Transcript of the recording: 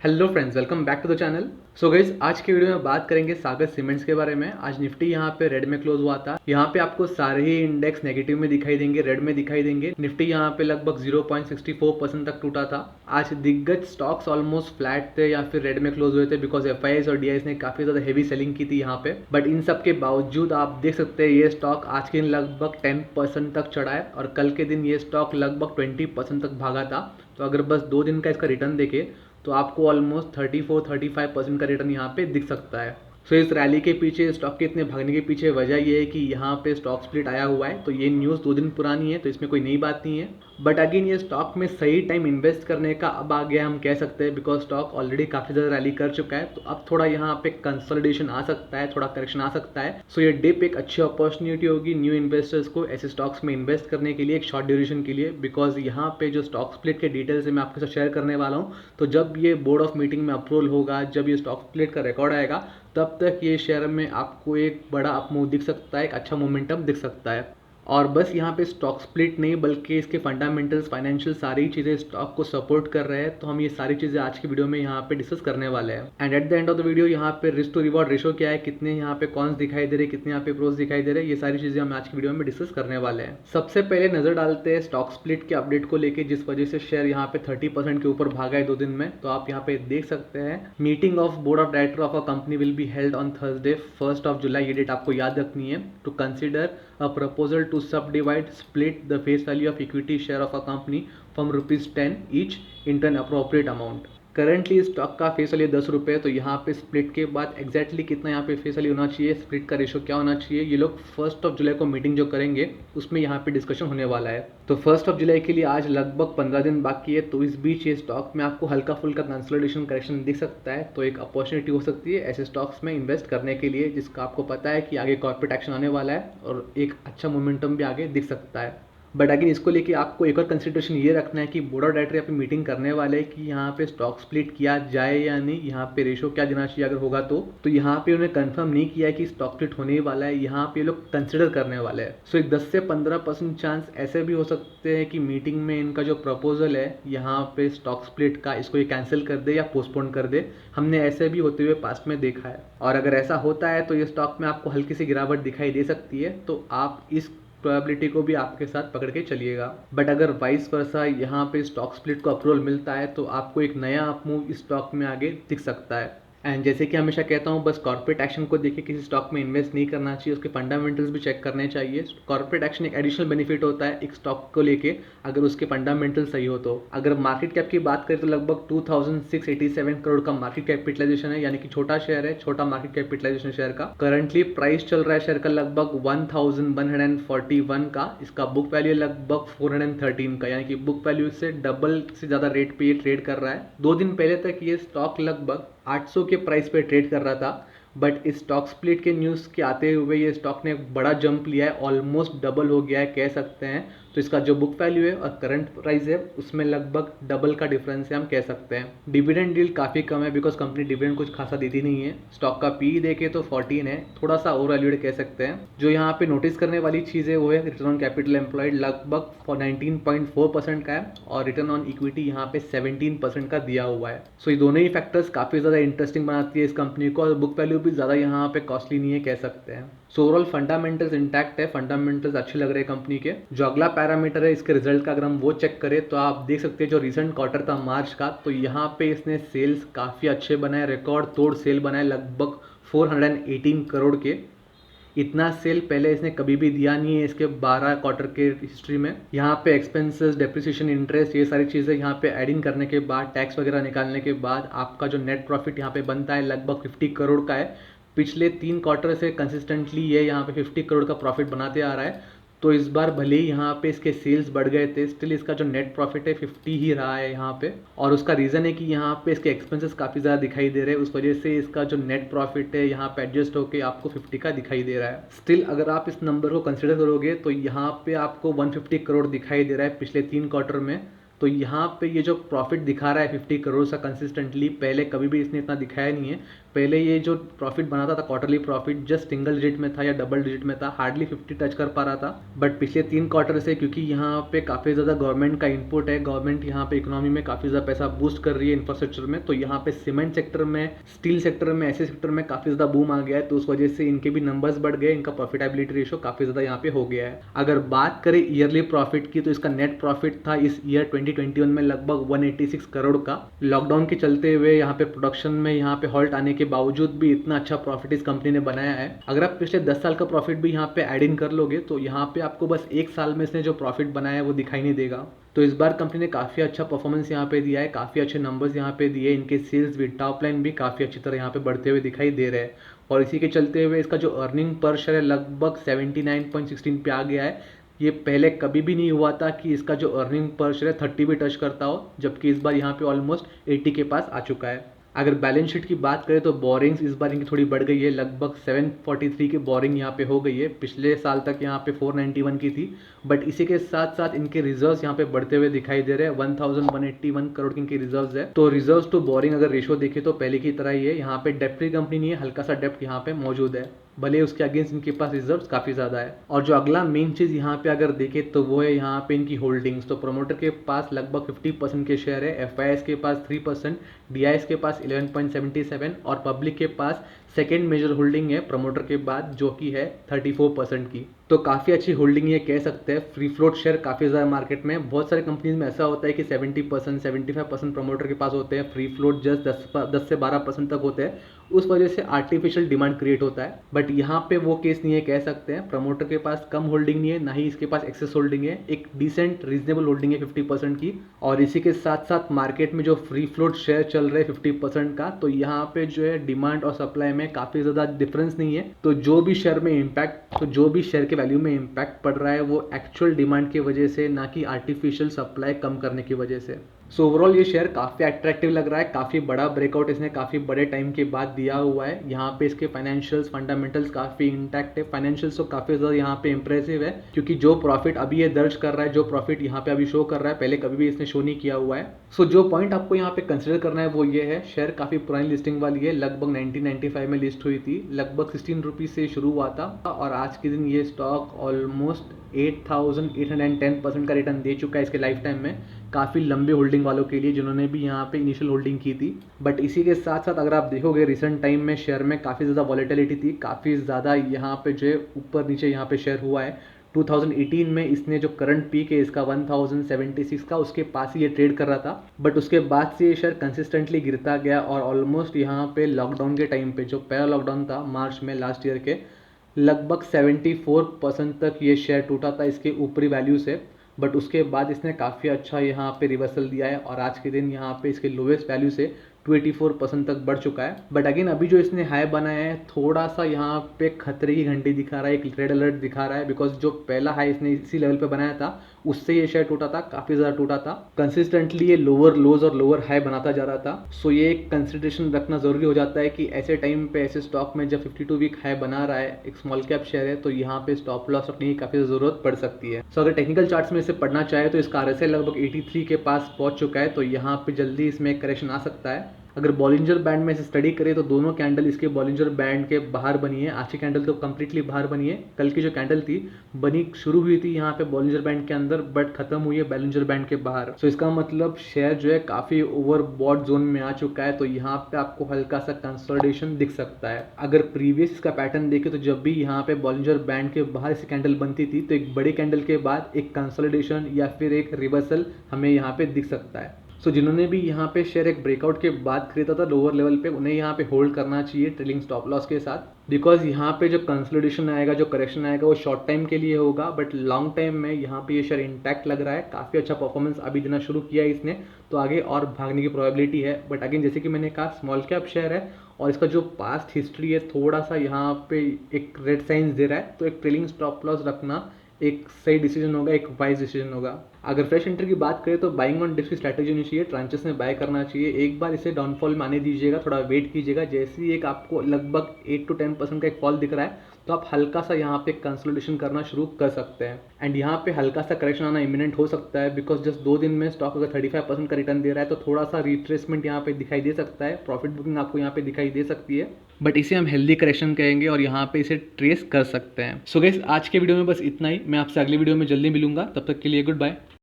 Hello friends, welcome back to the channel. So guys, आज की video में बात करेंगे सागर सीमेंट्स के बारे में। आज निफ्टी यहाँ पे रेड में क्लोज हुआ था। यहाँ पे आपको सारे ही इंडेक्स नेगेटिव में दिखाई देंगे, रेड में दिखाई देंगे। निफ्टी यहाँ पे लगभग 0.64% तक टूटा था। आज दिग्गज स्टॉक्स ऑलमोस्ट फ्लैट थे या फिर रेड में क्लोज हुए थे बिकॉज एफआईआईज और डीआईएस ने काफी ज्यादा हेवी सेलिंग की थी यहाँ पे। बट इन सब के बावजूद आप देख सकते हैं ये स्टॉक आज के दिन लगभग 10% तक चढ़ा है और कल के दिन ये स्टॉक लगभग 20% तक भागा था। तो अगर बस 2 दिन का इसका रिटर्न देखे तो आपको ऑलमोस्ट 34-35% का रिटर्न यहाँ पे दिख सकता है। सो इस रैली के पीछे, स्टॉक के इतने भागने के पीछे वजह ये है कि यहाँ पे स्टॉक स्प्लिट आया हुआ है। तो ये न्यूज़ 2 दिन पुरानी है तो इसमें कोई नई बात नहीं है। बट अगेन ये स्टॉक में सही टाइम इन्वेस्ट करने का अब आ गया हम कह सकते हैं बिकॉज स्टॉक ऑलरेडी काफ़ी ज़्यादा रैली कर चुका है। तो अब थोड़ा यहाँ पे कंसोलिडेशन आ सकता है, थोड़ा करेक्शन आ सकता है। सो ये डिप एक अच्छी अपॉर्चुनिटी होगी न्यू इन्वेस्टर्स को ऐसे स्टॉक्स में इन्वेस्ट करने के लिए एक शॉर्ट ड्यूरेशन के लिए। बिकॉज यहाँ पे जो स्टॉक स्प्लिट के डिटेल्स है मैं आपके साथ शेयर करने वाला हूँ। तो जब ये बोर्ड ऑफ मीटिंग में अप्रूवल होगा, जब ये स्टॉक स्प्लिट का रिकॉर्ड आएगा, तब तक ये शेयर में आपको एक बड़ा अपमूव दिख सकता है, एक अच्छा मोमेंटम दिख सकता है। और बस यहाँ पे स्टॉक स्प्लिट नहीं बल्कि इसके फंडामेंटल्स, फाइनेंशियल सारी चीज़ें स्टॉक को सपोर्ट कर रहे हैं। तो हम ये सारी चीज़ें आज की वीडियो में यहाँ पे डिस्कस करने वाले हैं। And at the end of the video यहाँ पे रिस्क टू रिवॉर्ड रेशो क्या है, कितने यहाँ पे कॉन्स दिखाई दे रहे, कितने यहाँ पे प्रोस दिखाई दे रहे, ये सारी चीज़ें हम आज की वीडियो में डिस्कस करने वाले हैं। सबसे पहले नजर डालते हैं स्टॉक स्प्लिट के अपडेट को लेकर, जिस वजह से शेयर यहाँ पे 30% के ऊपर भागा है 2 दिन में। तो आप यहाँ पे देख सकते हैं meeting of board of director of a company will be held on Thursday 1 जुलाई। ये डेट आपको याद रखनी है। To consider a proposal to subdivide split the face value of equity share of a company from ₹10 each into an appropriate amount। Currently stock का face value 10 रुपये। तो यहाँ पे स्प्लिट के बाद एग्जैक्टली कितना यहाँ पे फेस वैल्यू होना चाहिए, स्प्लिट का रेशो क्या होना चाहिए, ये लोग 1 जुलाई को मीटिंग जो करेंगे उसमें यहाँ पे डिस्कशन होने वाला है। तो 1 जुलाई के लिए आज लगभग 15 दिन बाकी है। तो इस बीच ये स्टॉक में आपको हल्का फुल्का कंसोलिडेशन करेक्शन दिख सकता है। तो एक अपॉर्चुनिटी हो सकती है ऐसे स्टॉक्स में इन्वेस्ट करने के लिए जिसका आपको पता है कि आगे कॉर्पोरेट एक्शन आने वाला है और एक अच्छा मोमेंटम भी आगे दिख सकता है। बट अगेन इसको लेके आपको एक और कंसिडरेशन ये रखना है कि बोर्ड ऑफ डायरेक्टर यहाँ पे मीटिंग करने वाले हैं कि यहाँ पे स्टॉक स्प्लिट किया जाए या नहीं, यहाँ पे रेशो क्या देना चाहिए अगर होगा तो यहाँ पे उन्होंने कंफर्म नहीं किया है कि स्टॉक स्प्लिट होने वाला है। यहाँ पे लोग कंसिडर करने वाले हैं। सो एक 10 से 15% चांस ऐसे भी हो सकते हैं कि मीटिंग में इनका जो प्रपोजल है यहाँ पे स्टॉक स्प्लिट का, इसको ये कैंसिल कर दे या पोस्टपोन कर दे। हमने ऐसे भी होते हुए पास्ट में देखा है। और अगर ऐसा होता है तो ये स्टॉक में आपको हल्की सी गिरावट दिखाई दे सकती है। तो आप इस प्रोबेबिलिटी को भी आपके साथ पकड़ के चलिएगा। बट अगर वाइस वर्सा यहाँ पे स्टॉक स्प्लिट को अप्रूवल मिलता है तो आपको एक नया अपमूव इस स्टॉक में आगे दिख सकता है। एंड जैसे कि हमेशा कहता हूँ, बस कॉर्पोरेट एक्शन को देखिए किसी स्टॉक में इन्वेस्ट नहीं करना चाहिए, उसके फंडामेंटल्स भी चेक करने चाहिए। कॉर्पोरेट एक्शन एक एडिशनल बेनिफिट होता है एक स्टॉक को लेके अगर उसके फंडामेंटल सही हो तो। अगर मार्केट कैप की बात करें तो लगभग 2687 करोड़ का मार्केट कैपिटलाइजेशन है, यानी कि छोटा शेयर है, छोटा मार्केट कैपिटलाइजेशन शेयर का। करंटली प्राइस चल रहा है शेयर का लगभग 1141 का। इसका बुक वैल्यू लगभग 413 का, यानी कि बुक वैल्यू से डबल से ज्यादा रेट पे ये ट्रेड कर रहा है। 2 दिन पहले तक ये स्टॉक लगभग 800 के प्राइस पे ट्रेड कर रहा था। बट इस स्टॉक स्प्लिट के न्यूज़ के आते हुए ये स्टॉक ने बड़ा जंप लिया है, ऑलमोस्ट डबल हो गया है कह सकते हैं। तो इसका जो बुक वैल्यू है और करंट प्राइस है उसमें लगभग डबल का डिफरेंस है हम कह सकते हैं। डिविडेंड डील काफ़ी कम है बिकॉज कंपनी डिविडेंड कुछ खासा देती नहीं है। स्टॉक का पी देखे तो 14 है, थोड़ा सा ओवर वैल्यूड कह सकते हैं। जो यहाँ पे नोटिस करने वाली चीज़ है वो है रिटर्न ऑन कैपिटल एम्प्लॉयड लगभग 19.4% का है और रिटर्न ऑन इक्विटी यहाँ पे 17% का दिया हुआ है। सो ये दोनों ही फैक्टर्स काफ़ी ज़्यादा इंटरेस्टिंग बनाती है इस कंपनी को और बुक वैल्यू भी ज़्यादा यहाँ पे कॉस्टली नहीं है कह सकते हैं। सो ओवरऑल फंडामेंटल्स इंटैक्ट है, फंडामेंटल्स अच्छे लग रहे हैं कंपनी के। जो अगला पैरामीटर है इसके रिजल्ट का अगर हम वो चेक करें तो आप देख सकते हैं जो रिसेंट क्वार्टर था मार्च का, तो यहाँ पे इसने सेल्स काफ़ी अच्छे बनाए, रिकॉर्ड तोड़ सेल बनाए लगभग 418 करोड़ के। इतना सेल पहले इसने कभी भी दिया नहीं है इसके 12 क्वार्टर के हिस्ट्री में। यहाँ पे एक्सपेंसेस, डेप्रिसिएशन, इंटरेस्ट, ये सारी चीज़ें यहाँ पे एडिंग करने के बाद, टैक्स वगैरह निकालने के बाद आपका जो नेट प्रॉफिट यहाँ पे बनता है लगभग 50 करोड़ का है। पिछले 3 क्वार्टर से कंसिस्टेंटली ये यहाँ पे 50 करोड़ का प्रॉफिट बनाते आ रहा है। तो इस बार भले ही यहाँ पे इसके सेल्स बढ़ गए थे, स्टिल इसका जो नेट प्रॉफिट है 50 ही रहा है यहाँ पे। और उसका रीज़न है कि यहाँ पे इसके एक्सपेंसेस काफ़ी ज़्यादा दिखाई दे रहे हैं, उस वजह से इसका जो नेट प्रॉफिट है यहाँ पे एडजस्ट होकर आपको 50 का दिखाई दे रहा है। स्टिल अगर आप इस नंबर को कंसिडर करोगे तो यहाँ पे आपको 150 करोड़ दिखाई दे रहा है पिछले 3 क्वार्टर में। तो यहाँ पे ये जो प्रॉफिट दिखा रहा है 50 करोड़ सा कंसिस्टेंटली, पहले कभी भी इसने इतना दिखाया नहीं है। पहले ये जो प्रॉफिट बनाता था quarterly profit just single digit में था या डबल डिजिट में था, हार्डली 50 टच कर पा रहा था। बट पिछले 3 क्वार्टर से क्योंकि यहाँ पे काफ़ी ज़्यादा गवर्नमेंट का इनपुट है, गवर्नमेंट यहाँ पे इकोनॉमी में काफ़ी ज़्यादा पैसा बूस्ट कर रही है इंफ्रास्ट्रक्चर में, तो यहाँ पे सीमेंट सेक्टर में, स्टील सेक्टर में, ऐसे सेक्टर में काफ़ी ज़्यादा बूम आ गया है, तो उस वजह से इनके भी नंबर्स बढ़ गए, इनका प्रॉफिटेबिलिटी रेशो काफ़ी ज़्यादा यहाँ पे हो गया है। अगर बात करें ईयरली प्रॉफिट की, तो इसका नेट प्रॉफिट था इस ईयर 2021 में लगभग 186 करोड़ का। लॉकडाउन के चलते हुए यहाँ पे प्रोडक्शन में यहाँ पे हॉल्ट आने के बावजूद भी इतना अच्छा प्रॉफिट इस कंपनी ने बनाया है। अगर आप पिछले 10 साल का प्रॉफिट भी यहाँ पे ऐड इन कर लोगे तो यहाँ पे आपको बस 1 साल में इसने जो प्रॉफिट बनाया है वो दिखाई नहीं देगा। तो इस बार कंपनी ने काफ़ी अच्छा परफॉर्मेंस यहाँ पे दिया है, काफ़ी अच्छे नंबर्स यहाँ पे दिए, इनके सेल्स भी, टॉप लाइन भी काफ़ी अच्छी तरह यहाँ पे बढ़ते हुए दिखाई दे रहे हैं। और इसी के चलते हुए इसका जो अर्निंग पर शेयर है लगभग 79.16 पे आ गया है। ये पहले कभी भी नहीं हुआ था कि इसका जो अर्निंग पर शेयर है 30 भी टच करता हो, जबकि इस बार यहाँ पे ऑलमोस्ट 80 के पास आ चुका है। अगर बैलेंस शीट की बात करें तो बोरिंग्स इस बार इनकी थोड़ी बढ़ गई है, लगभग 743 की बोरिंग यहाँ पे हो गई है। पिछले साल तक यहाँ पे 491 की थी, बट इसी के साथ साथ इनके रिजर्व्स यहाँ पे बढ़ते हुए दिखाई दे रहे हैं। 1181 करोड़ की इनकी रिजर्व्स है। तो रिजर्व्स टू बोरिंग अगर रेशियो देखे तो पहले की तरह ही है, यहाँ पे डेप्ट फ्री कंपनी नहीं है, हल्का सा डेप्ट यहाँ पे मौजूद है, भले उसके अगेंस्ट इनके पास रिजर्व्स काफ़ी ज़्यादा है। और जो अगला मेन चीज़ यहाँ पे अगर देखें तो वो है यहाँ पे इनकी होल्डिंग्स। तो प्रोमोटर के पास लगभग 50% के शेयर है, एफआईएस के पास 3%, डीआईएस के पास 11.77 और पब्लिक के पास सेकेंड मेजर होल्डिंग है प्रमोटर के बाद, जो कि है 34% की। तो काफ़ी अच्छी होल्डिंग ये कह सकते हैं। फ्री फ्लोट शेयर काफ़ी ज़्यादा मार्केट में, बहुत सारे कंपनीज में ऐसा होता है कि 70% 75% प्रमोटर के पास होते हैं, फ्री फ्लोट जस्ट 10 से 12% तक होते हैं। उस वजह से आर्टिफिशियल डिमांड क्रिएट होता है। बट यहाँ पे वो केस नहीं है, कह सकते हैं प्रमोटर के पास कम होल्डिंग नहीं है, ना ही इसके पास एक्सेस होल्डिंग है, एक डिसेंट रीजनेबल होल्डिंग है 50% की। और इसी के साथ साथ मार्केट में जो फ्री फ्लोट शेयर चल रहे हैं 50% का, तो यहाँ पे जो है डिमांड और सप्लाई में काफ़ी ज़्यादा डिफरेंस नहीं है। तो जो भी शेयर के वैल्यू में इम्पैक्ट पड़ रहा है वो एक्चुअल डिमांड की वजह से, ना कि आर्टिफिशियल सप्लाई कम करने की वजह से। सो ओवरऑल ये शेयर काफ़ी अट्रैक्टिव लग रहा है, काफ़ी बड़ा ब्रेकआउट इसने काफ़ी बड़े टाइम के बाद दिया हुआ है। यहाँ पे इसके फाइनेंशियल्स फंडामेंटल्स काफ़ी इंटैक्ट है, फाइनेंशियल्स तो काफ़ी ज़्यादा यहाँ पे इंप्रेसिव है, क्योंकि जो प्रॉफिट अभी ये दर्ज कर रहा है, जो प्रॉफिट यहाँ पे अभी शो कर रहा है, पहले कभी भी इसने शो नहीं किया हुआ है। सो जो पॉइंट आपको यहाँ पे कंसिडर करना है वो ये है, शेयर काफ़ी पुरानी लिस्टिंग वाली है, लगभग 1995 में लिस्ट हुई थी, लगभग 16 रुपीज़ से शुरू हुआ था और आज के दिन ये स्टॉक ऑलमोस्ट 8,810% का रिटर्न दे चुका है इसके लाइफ टाइम में, काफ़ी लंबे होल्डिंग वालों के लिए जिन्होंने भी यहाँ पे इनिशियल होल्डिंग की थी। बट इसी के साथ साथ अगर आप देखोगे रिसेंट टाइम में शेयर में काफ़ी ज़्यादा वॉलेटिलिटी थी, काफ़ी ज़्यादा यहाँ पे जो है ऊपर नीचे यहाँ पे शेयर हुआ है। 2018 में इसने जो करंट पीक है इसका 1076 का, उसके पास ही ये ट्रेड कर रहा था, बट उसके बाद से ये शेयर कंसिस्टेंटली गिरता गया और ऑलमोस्ट यहाँ पे लॉकडाउन के टाइम पे, जो पहला लॉकडाउन था मार्च में लास्ट ईयर के, लगभग 74% तक ये शेयर टूटा था इसके ऊपरी वैल्यू से। बट उसके बाद इसने काफ़ी अच्छा यहाँ पे रिवर्सल दिया है और आज के दिन यहाँ पे इसके लोवेस्ट वैल्यू से 284% तक बढ़ चुका है। बट अगेन अभी जो इसने हाई बनाया है थोड़ा सा यहाँ पे खतरे की घंटी दिखा रहा है, एक रेड अलर्ट दिखा रहा है, बिकॉज जो पहला हाई इसने इसी लेवल पे बनाया था उससे ये शेयर टूटा था, काफ़ी ज़्यादा टूटा था, कंसिस्टेंटली ये लोअर लोज और लोअर हाई बनाता जा रहा था। सो ये एक कंसिडरेशन रखना ज़रूरी हो जाता है कि ऐसे टाइम पे ऐसे स्टॉक में जब 52 वीक हाई बना रहा है, एक स्मॉल कैप शेयर है, तो यहाँ पे स्टॉप लॉस रखने की काफ़ी ज़रूरत पड़ सकती है। सो अगर टेक्निकल चार्ट्स में इसे पढ़ना चाहे तो इसका RSI लगभग 83 के पास पहुँच चुका है, तो यहाँ पे जल्दी इसमें करेक्शन आ सकता है। अगर बॉलिंजर बैंड में से स्टडी करें तो दोनों कैंडल इसके बॉलिंजर बैंड के बाहर बनी है, आज की कैंडल तो कम्प्लीटली बाहर बनी है, कल की जो कैंडल थी बनी शुरू हुई थी यहाँ पे बॉलिंजर बैंड के अंदर बट खत्म हुई है बॉलिंजर बैंड के बाहर। सो इसका मतलब शेयर जो है काफ़ी ओवरबॉट जोन में आ चुका है, तो यहाँ पे आपको हल्का सा कंसोलिडेशन दिख सकता है। अगर प्रीवियस इसका पैटर्न देखें तो जब भी यहाँ पे बॉलिंजर बैंड के बाहर इसी कैंडल बनती थी तो एक बड़ी कैंडल के बाद एक कंसोलिडेशन या फिर एक रिवर्सल हमें यहाँ पे दिख सकता है। सो जिन्होंने भी यहाँ पे शेयर एक ब्रेकआउट के बाद खरीदा था लोअर लेवल पे, उन्हें यहाँ पे होल्ड करना चाहिए ट्रेलिंग स्टॉप लॉस के साथ, बिकॉज यहाँ पे जो कंसोलिडेशन आएगा, जो करेक्शन आएगा वो शॉर्ट टाइम के लिए होगा, बट लॉन्ग टाइम में यहाँ पे ये शेयर इंटैक्ट लग रहा है, काफ़ी अच्छा परफॉर्मेंस अभी देना शुरू किया है इसने, तो आगे और भागने की प्रोबेबिलिटी है। बट अगेन जैसे कि मैंने कहा स्मॉल कैप शेयर है और इसका जो पास्ट हिस्ट्री है थोड़ा सा यहाँ पे एक रेड साइंस दे रहा है, तो एक ट्रेलिंग स्टॉप लॉस रखना एक सही डिसीजन होगा, एक वाइज डिसीजन होगा। अगर फ्रेश एंट्री की बात करें तो बाइंग ऑन डिप्स की स्ट्रैटेजी होनी चाहिए, ट्रांचेस में बाय करना चाहिए। एक बार इसे डाउनफॉल में आने दीजिएगा, थोड़ा वेट कीजिएगा। जैसे ही एक आपको लगभग 8 to 10% का एक फॉल दिख रहा है तो आप हल्का सा यहाँ पे कंसोलिडेशन करना शुरू कर सकते हैं। एंड यहाँ पे हल्का सा करेक्शन आना इमिनेंट हो सकता है, बिकॉज जस्ट 2 दिन में स्टॉक अगर 35% का रिटर्न दे रहा है तो थोड़ा सा रिट्रेसमेंट यहाँ पे दिखाई दे सकता है, प्रॉफिट बुकिंग आपको यहाँ पे दिखाई दे सकती है, बट इसे हम हेल्दी करेक्शन कहेंगे और यहाँ पे इसे ट्रेस कर सकते हैं। सो गाइस, आज के वीडियो में बस इतना ही। मैं आपसे अगली वीडियो में जल्दी मिलूंगा, तब तक के लिए गुड बाय।